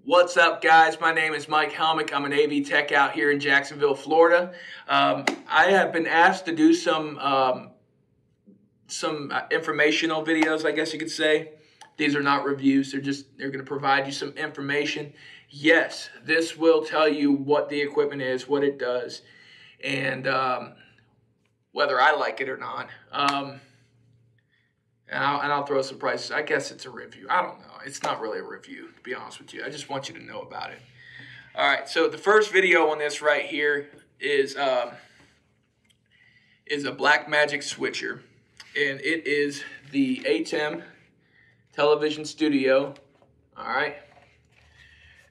What's up, guys? My name is Mike Helmick. I'm an AV tech out here in Jacksonville, Florida. I have been asked to do some informational videos, I guess you could say. These are not reviews. They're going to provide you some information. Yes, this will tell you what the equipment is, what it does, and whether I like it or not. And I'll throw some prices. I guess it's a review. I don't know. It's not really a review, to be honest with you. I just want you to know about it. All right, so the first video on this right here is a Blackmagic switcher. And it is the ATEM television studio. All right.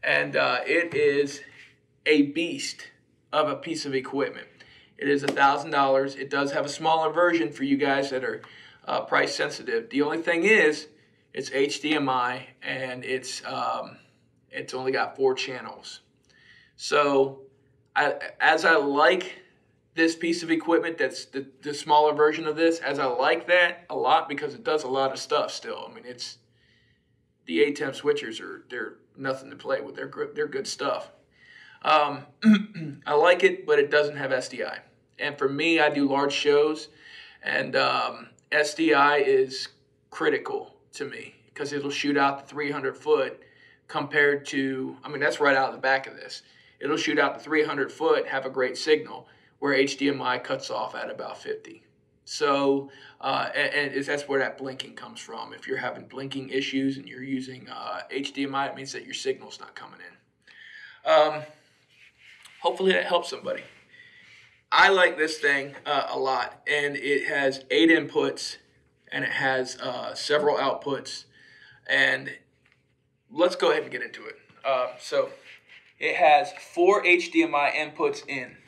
And it is a beast of a piece of equipment. It is $1,000. It does have a smaller version for you guys that are price sensitive. The only thing is, it's HDMI and it's only got 4 channels. So as I like this piece of equipment, that's the smaller version of this, as I like that a lot because it does a lot of stuff still. I mean, it's the ATEM switchers they're nothing to play with. They're good stuff. I like it, but it doesn't have SDI. And for me, I do large shows, and SDI is critical to me because it'll shoot out the 300 foot compared to, I mean, that's right out of the back of this. It'll shoot out the 300 foot, have a great signal, where HDMI cuts off at about 50. So, and that's where that blinking comes from. If you're having blinking issues and you're using HDMI, it means that your signal's not coming in. Hopefully that helps somebody. I like this thing a lot, and it has 8 inputs, and it has several outputs, and let's go ahead and get into it. So it has 4 HDMI inputs in.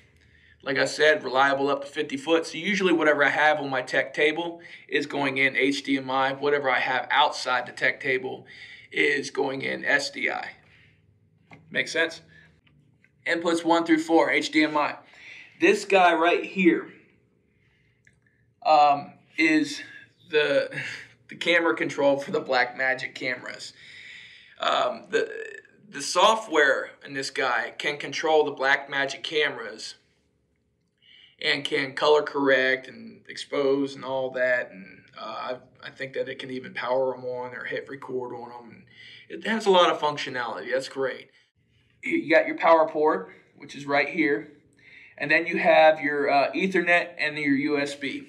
Like I said, reliable up to 50 foot. So usually whatever I have on my tech table is going in HDMI. Whatever I have outside the tech table is going in SDI. Make sense? Inputs 1 through 4, HDMI. This guy right here is the camera control for the Blackmagic cameras. The software in this guy can control the Blackmagic cameras and can color correct and expose and all that. And I think that it can even power them on or hit record on them. It has a lot of functionality. That's great. You got your power port, which is right here. And then you have your Ethernet and your USB.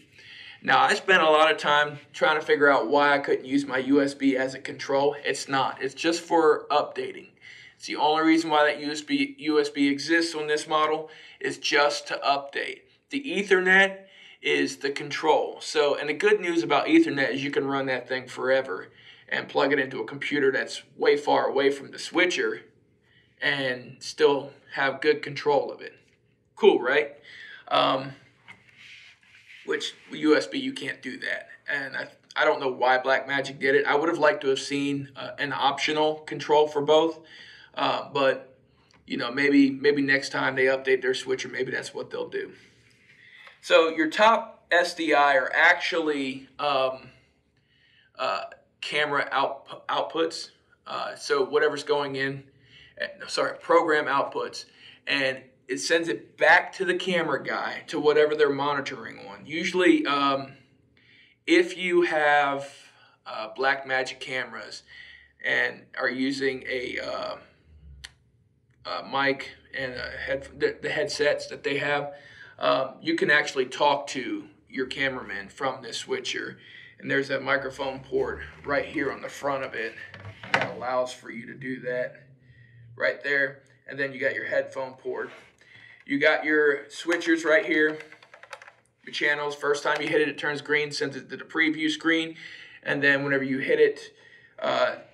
Now, I spent a lot of time trying to figure out why I couldn't use my USB as a control. It's not. It's just for updating. It's the only reason why that USB exists on this model is just to update. The Ethernet is the control. So, and the good news about Ethernet is you can run that thing forever and plug it into a computer that's way far away from the switcher and still have good control of it. Cool, right? Which USB, you can't do that. And I don't know why Blackmagic did it. I would have liked to have seen an optional control for both. But, you know, maybe next time they update their switcher, maybe that's what they'll do. So your top SDI are actually camera outputs. So whatever's going in, program outputs. And it sends it back to the camera guy to whatever they're monitoring on. Usually, if you have Blackmagic cameras and are using a mic and the headsets that they have, you can actually talk to your cameraman from this switcher. And there's that microphone port right here on the front of it that allows for you to do that right there. And then you got your headphone port. You got your switchers right here, your channels. First time you hit it, it turns green, sends it to the preview screen. And then whenever you hit it,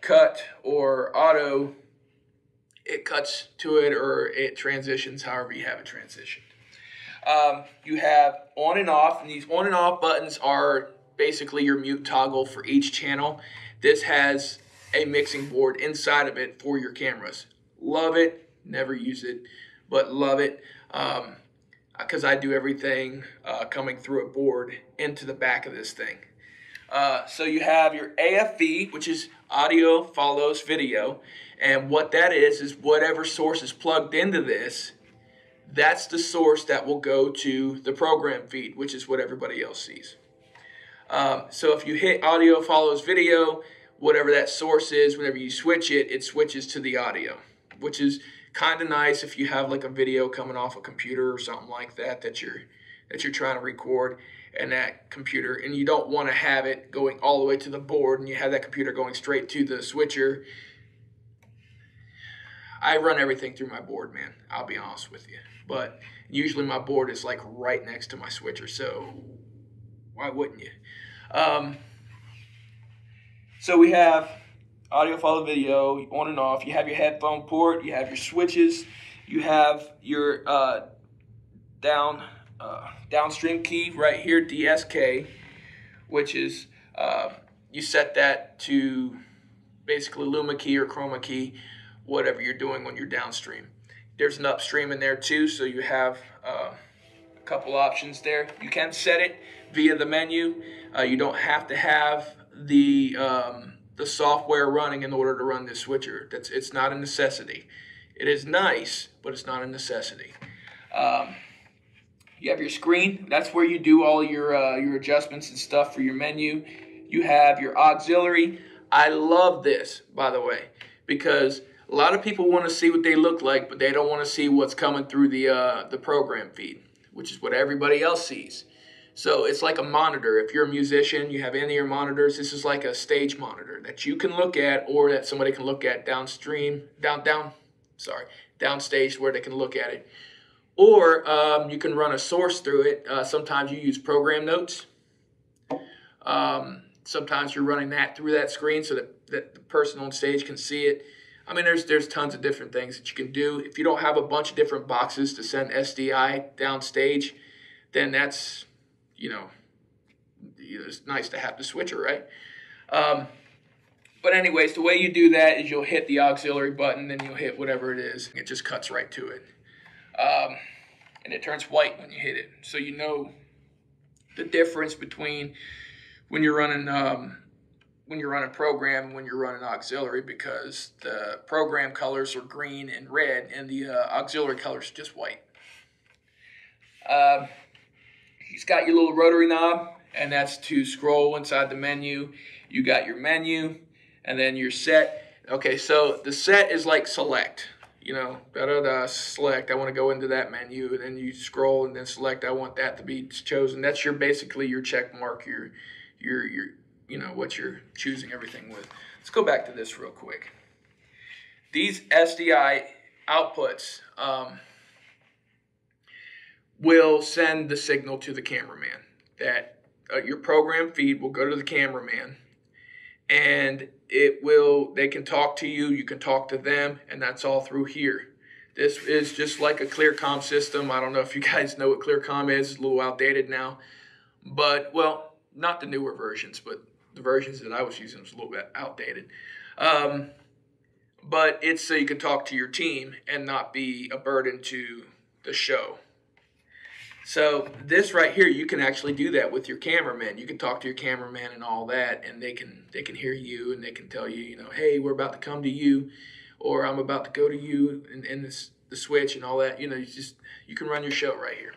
cut or auto, it cuts to it or it transitions however you have it transitioned. You have on and off, and these on and off buttons are basically your mute toggle for each channel. This has a mixing board inside of it for your cameras. Love it, never use it, but love it because I do everything coming through a board into the back of this thing. So you have your AFV, which is audio follows video. And what that is whatever source is plugged into this, that's the source that will go to the program feed, which is what everybody else sees. So if you hit audio follows video, whatever that source is, whenever you switch it, it switches to the audio, which is kind of nice if you have like a video coming off a computer or something like that that you're trying to record, and that computer, and you don't want to have it going all the way to the board and you have that computer going straight to the switcher. I run everything through my board, man. I'll be honest with you. But usually my board is like right next to my switcher, so why wouldn't you? So we have audio follow video on and off. You have your headphone port. You have your switches. You have your downstream key right here, DSK, which is you set that to basically Luma key or Chroma key, whatever you're doing when you're downstream. There's an upstream in there too, so you have a couple options there. You can set it via the menu. You don't have to have the software running in order to run this switcher. It's not a necessity. It is nice, but it's not a necessity. You have your screen. That's where you do all your adjustments and stuff for your menu. You have your auxiliary. I love this, by the way, because a lot of people want to see what they look like, but they don't want to see what's coming through the program feed, which is what everybody else sees. So it's like a monitor. If you're a musician, you have any of your monitors, this is like a stage monitor that you can look at, or that somebody can look at downstage where they can look at it. Or you can run a source through it. Sometimes you use program notes. Sometimes you're running that through that screen so that the person on stage can see it. I mean, there's tons of different things that you can do. If you don't have a bunch of different boxes to send SDI downstage, then that's, it's nice to have the switcher, right? But anyways, the way you do that is you'll hit the auxiliary button, then you'll hit whatever it is. It just cuts right to it. And it turns white when you hit it. So you know the difference between when you're running program and when you're running auxiliary, because the program colors are green and red and the auxiliary colors are just white. He's got your little rotary knob, and that's to scroll inside the menu. You got your menu and then your set. Okay, so the set is like select. Select, I want to go into that menu, and then you scroll and then select, I want that to be chosen. That's basically your check mark, your what you're choosing everything with. Let's go back to this real quick. These SDI outputs will send the signal to the cameraman. That your program feed will go to the cameraman, and they can talk to you, you can talk to them, and that's all through here. This is just like a ClearComm system. I don't know if you guys know what ClearComm is. It's a little outdated now. But, well, not the newer versions, but the versions that I was using was a little bit outdated. But it's so you can talk to your team and not be a burden to the show. So this right here, you can actually do that with your cameraman. You can talk to your cameraman and all that, and they can hear you, and they can tell you, hey, we're about to come to you, or I'm about to go to you, and the switch and all that. You can run your show right here.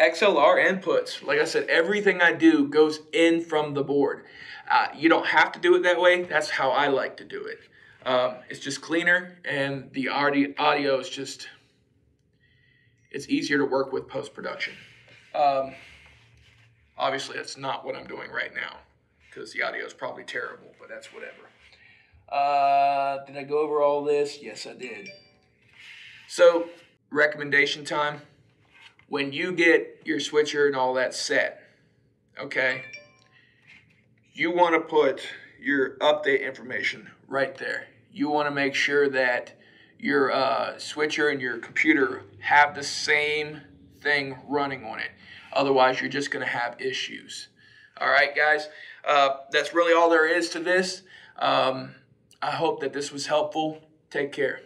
XLR inputs. Like I said, everything I do goes in from the board. You don't have to do it that way. That's how I like to do it. It's just cleaner, and the audio is just... it's easier to work with post-production. Obviously, that's not what I'm doing right now, because the audio is probably terrible, but that's whatever. Did I go over all this? Yes, I did. So, recommendation time. When you get your switcher and all that set, okay, you want to put your update information right there. You want to make sure that your switcher and your computer have the same thing running on it. Otherwise, you're just going to have issues. All right, guys, that's really all there is to this. I hope that this was helpful. Take care.